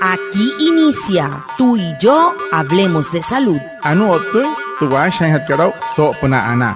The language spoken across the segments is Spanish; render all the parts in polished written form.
Aquí inicia Tú y yo hablemos de salud. Anu otu, tu wa shan hat karau so puna ana.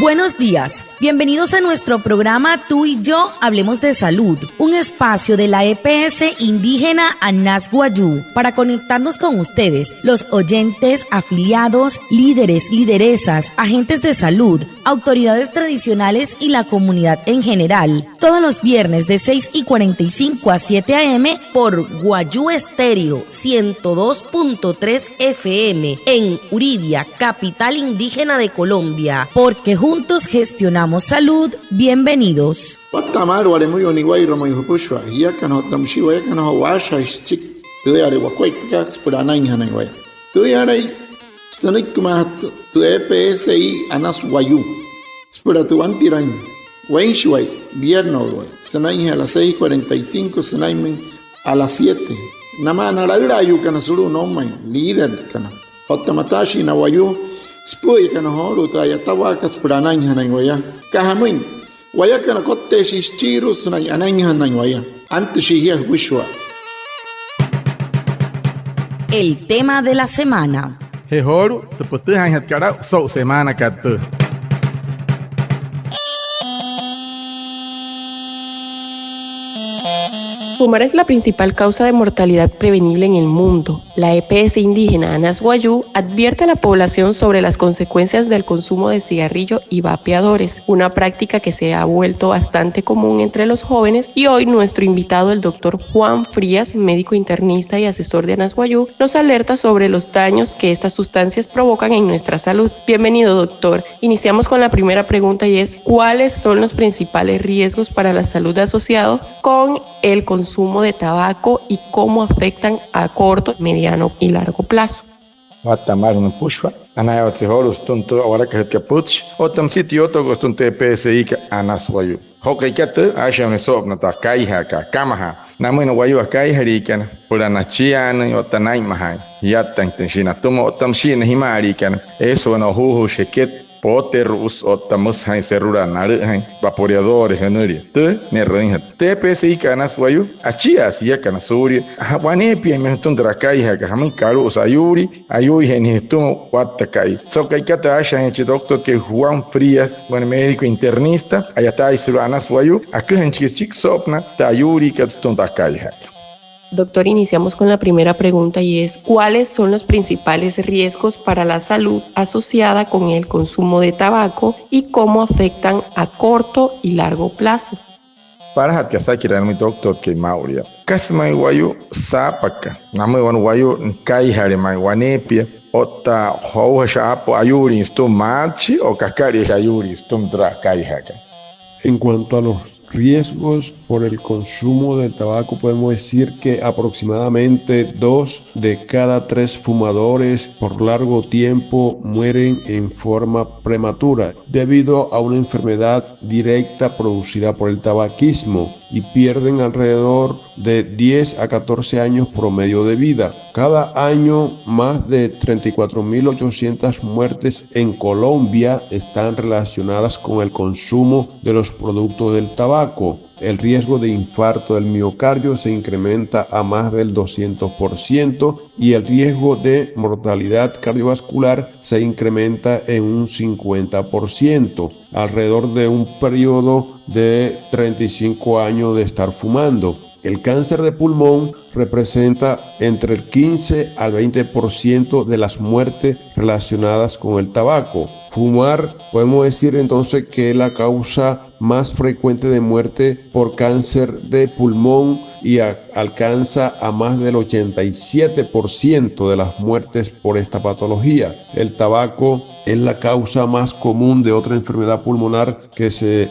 Buenos días, bienvenidos a nuestro programa Tú y yo hablemos de salud, un espacio de la EPS indígena Anas Guayú para conectarnos con ustedes, los oyentes, afiliados, líderes, lideresas, agentes de salud, autoridades tradicionales y la comunidad en general, todos los viernes de 6:45 a 7 a.m. por Guayú Estéreo 102.3 FM en Uribia, capital indígena de Colombia, porque juntos gestionamos salud. Bienvenidos. Watamar wale muy oniguairo muy hupushwa ya kana tamshiwa ya kana washa ischik tuyare wakwaitka spurana inhana waya tuyare stanik kumat tu EPSI Anas Guayú spura tu antiran wenshwai viernes sanai a las 6:45 sanai a las 7 nama narayrayu kana suru nomai líder kana hotamatashi na Guayú Spui kana holu traya tawaka spranaña na waya kahamin waya kana kotte shichiru sunay anaña na waya antes shihia wishwa. El tema de la semana. He horu, tu putu han hat karau so semana katu. Fumar es la principal causa de mortalidad prevenible en el mundo. La EPS indígena Anas Guayú advierte a la población sobre las consecuencias del consumo de cigarrillo y vapeadores, una práctica que se ha vuelto bastante común entre los jóvenes, y hoy nuestro invitado, el doctor Juan Frías, médico internista y asesor de Anas Guayú, nos alerta sobre los daños que estas sustancias provocan en nuestra salud. Bienvenido, doctor. Iniciamos con la primera pregunta y es: ¿cuáles son los principales riesgos para la salud asociados con el consumo de tabaco y cómo afectan a corto, mediano y largo plazo? Watamar no pushwa anaya otsihorus tuntu ahora que te puch otam sitio to gostunte PSI ka Anas Guayú hokaikate asha ne sobna ta kaiha ka kamaha namino Guayú kai harikan puranachian otanai mahai yatan tenshina tumo otam shin himarikan eso no huhu sheket Poterus otamus hain serura nare hain vaporeadores hanuri te ne roinha TPSI Anas Guayú achias ya kana suri hawane pia me tundra kai ha ka hamin karu sayuri ayui hen tumo watakai so kai kata asha en doctor que Juan Frías buen médico internista ayata isuru Anas Guayú akhen chik sopna tayuri ka tunda kai ha. Doctor, iniciamos con la primera pregunta y es: ¿cuáles son los principales riesgos para la salud asociada con el consumo de tabaco y cómo afectan a corto y largo plazo? Para hat kasaki ran mi doctor que Mauria kasmai Guayú sapaka namai wan Guayú kai hare mai wanepia ota hoja shapo ayuri stum marchi o kakari ayuri stum tra kai haka. En cuanto a los riesgos por el consumo de tabaco, podemos decir que aproximadamente 2 de cada 3 fumadores por largo tiempo mueren en forma prematura debido a una enfermedad directa producida por el tabaquismo y pierden alrededor de 10 a 14 años promedio de vida. Cada año más de 34.800 muertes en Colombia están relacionadas con el consumo de los productos del tabaco. El riesgo de infarto del miocardio se incrementa a más del 200% y el riesgo de mortalidad cardiovascular se incrementa en un 50%, alrededor de un periodo de 35 años de estar fumando. El cáncer de pulmón representa entre el 15 al 20% de las muertes relacionadas con el tabaco. Fumar, podemos decir entonces que es la causa más frecuente de muerte por cáncer de pulmón y alcanza a más del 87% de las muertes por esta patología. El tabaco es la causa más común de otra enfermedad pulmonar que se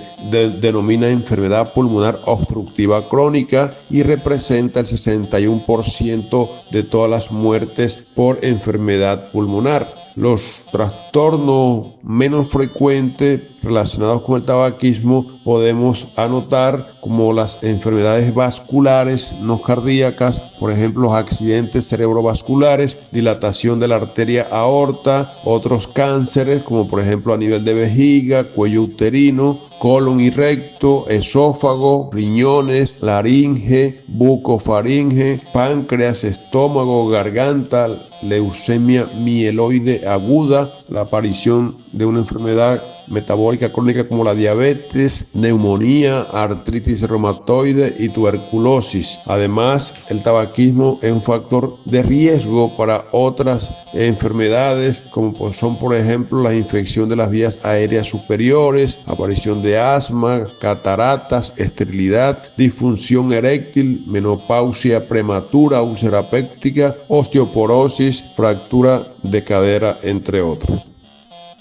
denomina enfermedad pulmonar obstructiva crónica y representa el 61% de todas las muertes por enfermedad pulmonar. Los trastornos menos frecuentes relacionados con el tabaquismo podemos anotar como las enfermedades vasculares no cardíacas, por ejemplo los accidentes cerebrovasculares, dilatación de la arteria aorta, otros cánceres como por ejemplo a nivel de vejiga, cuello uterino, colon y recto, esófago, riñones, laringe, bucofaringe, páncreas, estómago, garganta, leucemia mieloide aguda, la aparición de una enfermedad metabólica crónica como la diabetes, neumonía, artritis reumatoide y tuberculosis. Además, el tabaquismo es un factor de riesgo para otras enfermedades como son por ejemplo la infección de las vías aéreas superiores, aparición de asma, cataratas, esterilidad, disfunción eréctil, menopausia prematura, úlcera péptica, osteoporosis, fractura de cadera, entre otras.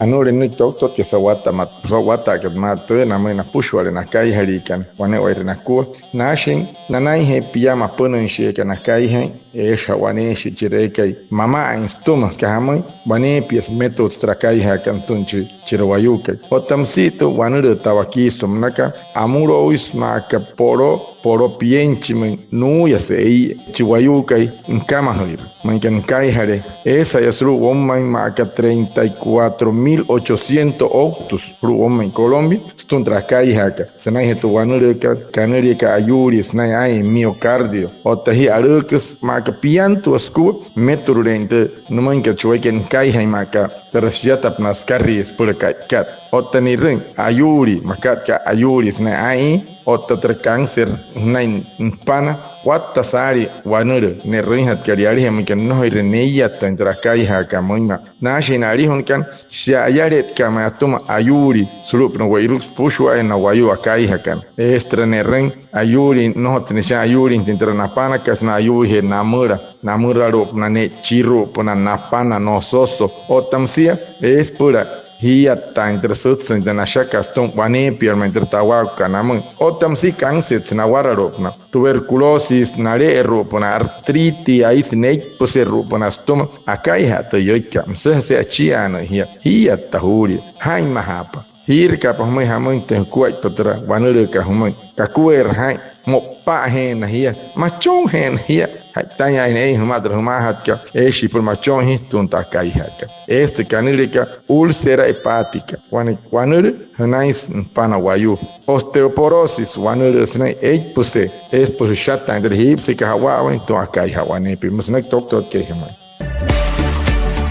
Anure ni tok ke sawata ke mate na mai na pushwale na kai harikan wane oire na ku nashin na nai he piyama punen she ke na kai he e shawane shi jirekai mama instuma ke hamai wane pies metot trakai ha kan tunchi chirwayuke otamsito wanure tawakisto mnaka amuro isma ka poro pienchi men nu ya sei chiwayukai nkama hir man kan kai hare esa yasru womai ma ka 34.800 autos ruom en Colombia stun trakai haka sanai tu wanure ka kanari ka ayuri snai ai miocardio otahi arukus ma ka piantu asku meturente no man ka chueken kai hai ma ka tersiata pnaskari por kai kat otani ring ayuri makat ka ayuri snai ai otta ter cáncer nain pana watta sari wanure ne rinhat kariari hem kan no ireneya tantra kai ha kamoima na shinari hon kan shayaret kama tuma ayuri sulup no wairus pushwa en wayu akai ha kan estrene ren ayuri no tne sha ayuri tintra na pana kas na ayuri he namura ro na ne chiru pona na pana no soso otamsia es pura hiya ta intersutsen de na shakaston wane piermente tawa kanam otam si cáncer na wararopna tuberculosis na ropna artriti ai snake pose ropna stom akai hat yoikam se achiana hiya tahuri hai mahapa hirka pa mai hamon te kuai patra wanure ka humai ka kuer hai mo pa hen hiya machon hen hiya tanya nei madre humahatka eshi por machon hi tunta kai haka canilica úlcera hepática wanure hanais panawayu osteoporosis wanure snai puse es por shata entre hipsi ka hawa to akai hawane pimusnak tok ke hemai.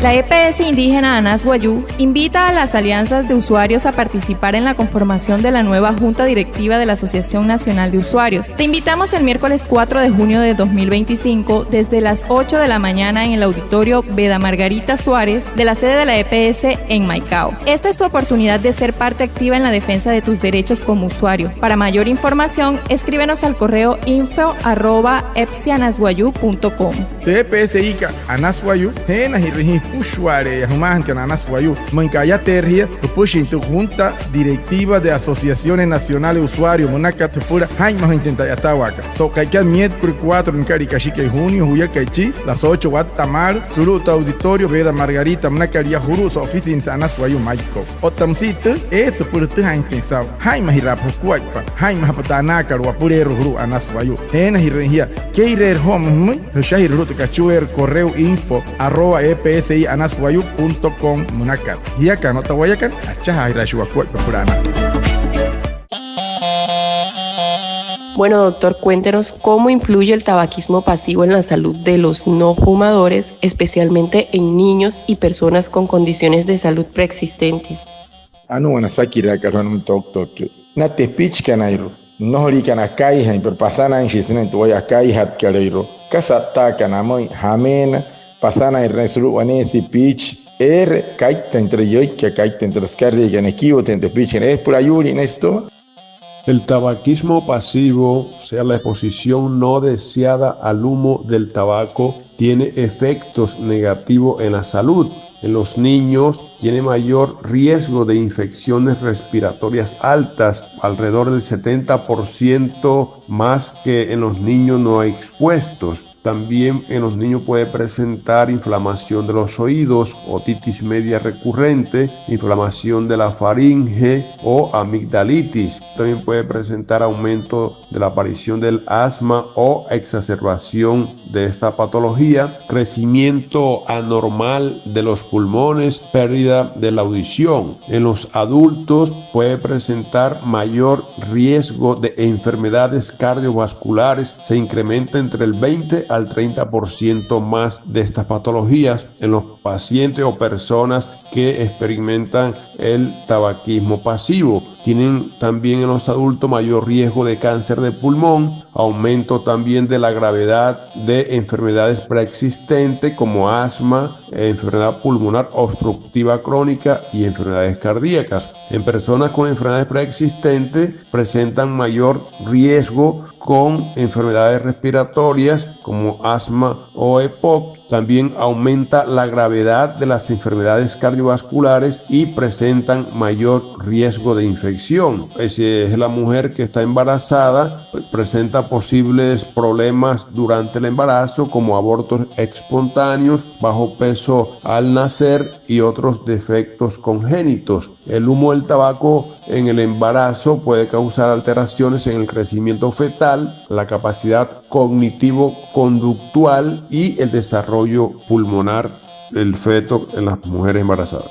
La EPS indígena Anas Wayuu invita a las alianzas de usuarios a participar en la conformación de la nueva Junta Directiva de la Asociación Nacional de Usuarios. Te invitamos el miércoles 4 de junio de 2025 desde las 8 de la mañana en el auditorio Veda Margarita Suárez de la sede de la EPS en Maicao. Esta es tu oportunidad de ser parte activa en la defensa de tus derechos como usuario. Para mayor información, escríbenos al correo info@epsianaswayuu.com. EPS Ica Anas Wayuu hena hirhi Pushware, Human Cananas Guayú, Mancaya Terria, Pushin tu Junta Directiva de Asociaciones Nacionales de Usuarios, Monacat Pura, Jaime Intenta Yatahuaca. So, Kaikan miércoles 4 en Caricachica y junio, Juya Caichi, las 8 Guatamar, Suruta Auditorio, Veda Margarita, Monacaria Jurus, Oficina Sanas Guayú, Maico. Otamcito, eso por tu Jaime Pensao, Jaime Hirapo Cuaipa, Jaime Hapatanaka, Guapurero, Juru, Anas Guayú, Hena Hirrengia, Keirer Home, Shahir Ruta Cachuer, correo info@epsi anaswayu.com munakat. Y acá no te voy a caer, achaja y rashuacuel, purana. Bueno, doctor, cuéntenos cómo influye el tabaquismo pasivo en la salud de los no fumadores, especialmente en niños y personas con condiciones de salud preexistentes. Anu wana sakira karon un tok na te pitch kanairo no hori kana kai han per pasana en shisnen to ya kai hat kaleiro kasata kana moi hamena pasana en resulu wanesi pitch kaita entre yoika kaita entre scarri que nekivo te pitch es por ayuri en esto. El tabaquismo pasivo, o sea, la exposición no deseada al humo del tabaco, tiene efectos negativos en la salud. En los niños tiene mayor riesgo de infecciones respiratorias altas, alrededor del 70% más que en los niños no expuestos. También en los niños puede presentar inflamación de los oídos, otitis media recurrente, inflamación de la faringe o amigdalitis. También puede presentar aumento de la aparición del asma o exacerbación de esta patología, crecimiento anormal de los pulmones, pérdida de la audición. En los adultos puede presentar mayor riesgo de enfermedades cardiovasculares, se incrementa entre el 20 al 30% más de estas patologías en los pacientes o personas que experimentan el tabaquismo pasivo. Tienen también en los adultos mayor riesgo de cáncer de pulmón, aumento también de la gravedad de enfermedades preexistentes como asma, enfermedad pulmonar obstructiva crónica y enfermedades cardíacas. En personas con enfermedades preexistentes presentan mayor riesgo con enfermedades respiratorias como asma o EPOC. También aumenta la gravedad de las enfermedades cardiovasculares y presentan mayor riesgo de infección. Si es la mujer que está embarazada, presenta posibles problemas durante el embarazo como abortos espontáneos, bajo peso al nacer y otros defectos congénitos. El humo del tabaco en el embarazo puede causar alteraciones en el crecimiento fetal, la capacidad cognitivo-conductual y el desarrollo pulmonar del feto en las mujeres embarazadas.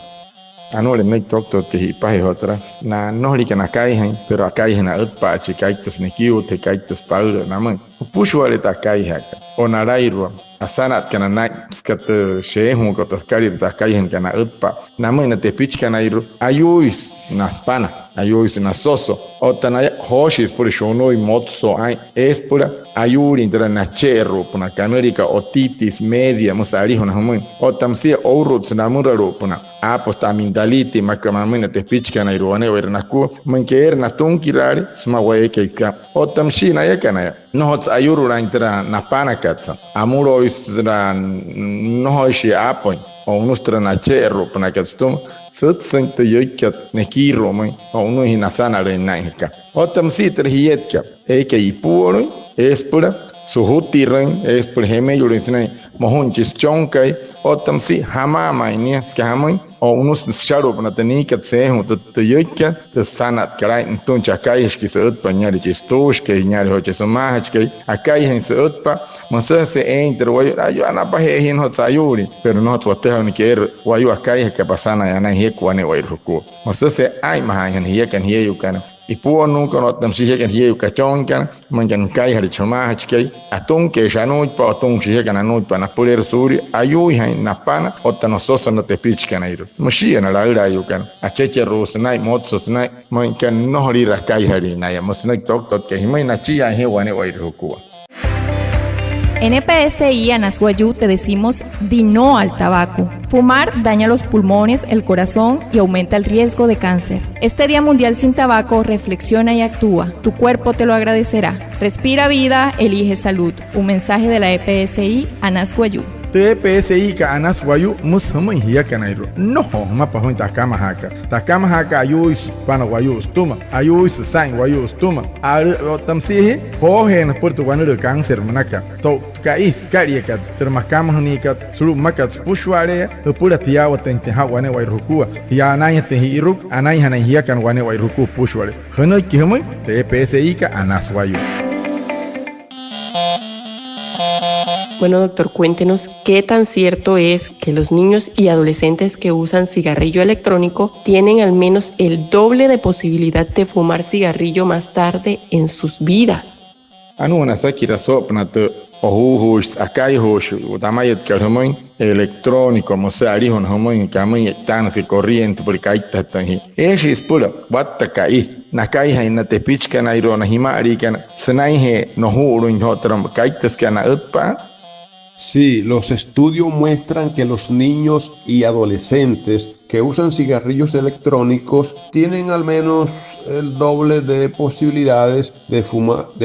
Anole me doctor te hipaje otra na no li kana kai pero akai na utpa chikaitos ne kiu te kaitos paulo na man pushwale ta kai haka onarairo asanat kana na skat shehu ko to kari ta kai kana utpa na man te pich kana iro ayuis na spana ayuis na soso otana hoshis por shono y motso ai es pura ayuri intra na cerro puna América otitis media musari hona homo otamsi ouruts na muraro puna apostamindaliti makamamina te pichkana iruane wernaku manker na tunkirari sma waeke ka otamshi na yakana no hots ayuru ra intra na panakatsa amuro isra no hoshi apoi o nustra na cerro puna katstum sutsen te yoikat nekiro mai o no hinasana re naika otamsi terhietka eke ipuro es pura suhutiran es por heme yurisne mohunchis chonkai otamsi hamama ini skamai o unos sharup na tenikat sehu te yoika te sanat karai tuncha kai skis utpa nyari chistosh ke nyari hoche somahach ke akai hen se utpa masa se enter wayu ayu ana pahe hin hot sayuri pero no hot ni ker wayu akai ke pasana yana hekwane wayu ruku masa se ai mahan hiyekan hiyukana ipuo nunca no tamsi kan hiu kachonkan manjan kai hari chama hachkai atun ke janut pa atun shi kan anut pa na poler suri ayu hain na pana otano soso no te pich kan airu mushi na la ira kan acheche rusnai motsos nai man kan no hori ra kai hari na ya mosnak tok tok ke himai na chi ya he wane wairu ku. En EPSI Anasguayú te decimos di no al tabaco. Fumar daña los pulmones, el corazón y aumenta el riesgo de cáncer. Este Día Mundial sin Tabaco, reflexiona y actúa. Tu cuerpo te lo agradecerá. Respira vida, elige salud. Un mensaje de la EPSI Anasguayú. TPSI ka Anasguayú mushamai hiya kanairo no mapa hoin takama haka ayuis pana guayus tuma ayuis sain guayus tuma tamsihi hohen portu guanero cáncer manaka to kais karieka termakama honika sulu makat pushware pura tiawa tente hawane wairukua ya anaya te hiruk anaya hana hiya kan wane wairuku pushware hono kihmoi TPSI ka Anasguayú. Bueno, doctor, cuéntenos qué tan cierto es que los niños y adolescentes que usan cigarrillo electrónico tienen al menos el doble de posibilidad de fumar cigarrillo más tarde en sus vidas. Anu sakira sopnat ohuhus akaihush utamayet kalhomoin electrónico mosari hon homoin kamai tan que corriente por kaita tanhi es pura wattakai nakai haina te pichkana irona himari kana sanaihe no hurun hotram kaitas kana utpa. Sí, los estudios muestran que los niños y adolescentes que usan cigarrillos electrónicos tienen al menos el doble de posibilidades de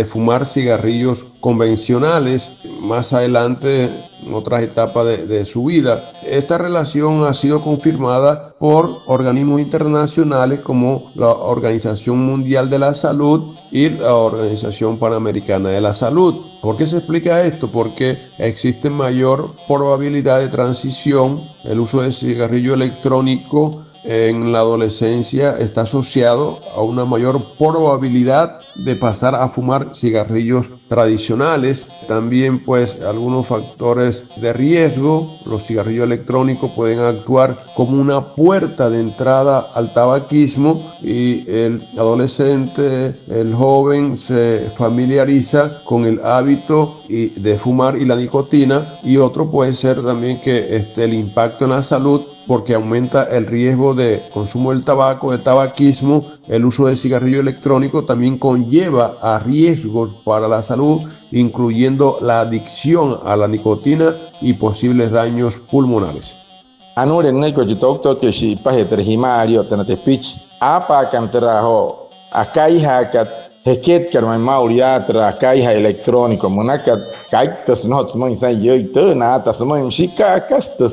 fumar cigarrillos convencionales más adelante en otras etapas de su vida. Esta relación ha sido confirmada por organismos internacionales como la Organización Mundial de la Salud y la Organización Panamericana de la Salud. ¿Por qué se explica esto? Porque existe mayor probabilidad de transición. El uso de cigarrillo electrónico en la adolescencia está asociado a una mayor probabilidad de pasar a fumar cigarrillos tradicionales. También pues algunos factores de riesgo. Los cigarrillos electrónicos pueden actuar como una puerta de entrada al tabaquismo y el adolescente, el joven se familiariza con el hábito de fumar y la nicotina. Y otro puede ser también que el impacto en la salud, porque aumenta el riesgo de consumo del tabaco, de tabaquismo. El uso de cigarrillo electrónico también conlleva a riesgos para la salud, incluyendo la adicción a la nicotina y posibles daños pulmonares. Anure neko jitok to shi paheter himario tanate pitch apa canteraho akai hakat heket karmai mauria tra akai ha electrónico monakat kaitas not mo sai yoite na ta smo shika kastas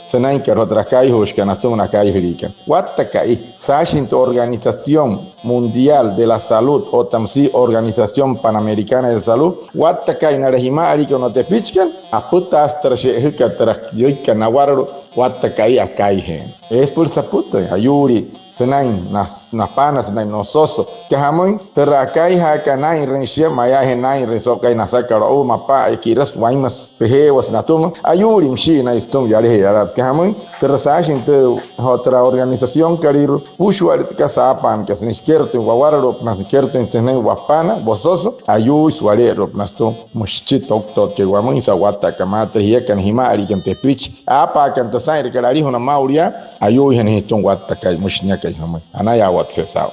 senai karo tra kai hoshkan atuna kai hirikan watta kai sashin Organización Mundial de la Salud o tamsi Organización Panamericana de Salud watta kai na himari kono te pitchkan aputas tra she hikatra yoikan nawaro watta kai akai he es por saputa ayuri senai na panas senai nososo que hamoy terrakai hakanai renshia maya henai resokai na sakara o mapa ikiras waimas pehewas natuma ayuri mshi na istum yare yaras que hamoy terrasashin te otra organización karir pushwar kasapan que se izquierdo guawarro nas izquierdo tenai wapana bososo ayu suarero nasto mushchito tot que guamoy sawata kamata hiakan himari kan te pitch apa kan tasai kalari hona mauria ayu hen hitung watta kai mushnya kai hamoy anaya wat sesao.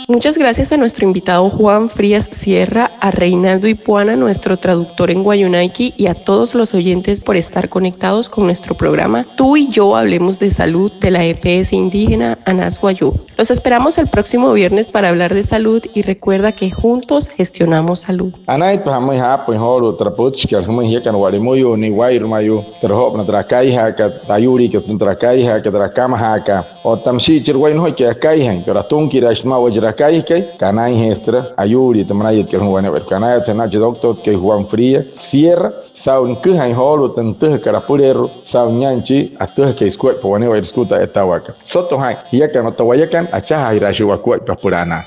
Muchas gracias a nuestro invitado Juan Frías Sierra, a Reinaldo Ipuana, nuestro traductor en Guayunaiki, y a todos los oyentes por estar conectados con nuestro programa Tú y Yo Hablemos de Salud de la EPS indígena Anas Guayú. Los esperamos el próximo viernes para hablar de salud y recuerda que juntos gestionamos salud. Anait pahamay hapon horo trapuch que hamay hiakan walimuyo ni wair mayo terhop na trakai haka tayuri que trakai haka trakama haka o tamshi chirwain hoy que akai han pero tunki rashma wajra kai kai kanai hestra ayuri tamnayet que huane ver kanai chana doctor que Juan Frías Sierra saun que han holo tanteh karapurero saun nyanchi ateh que escuet pone ver escuta esta waka soto han hiakan otawayakan acha hirashu wakua papurana.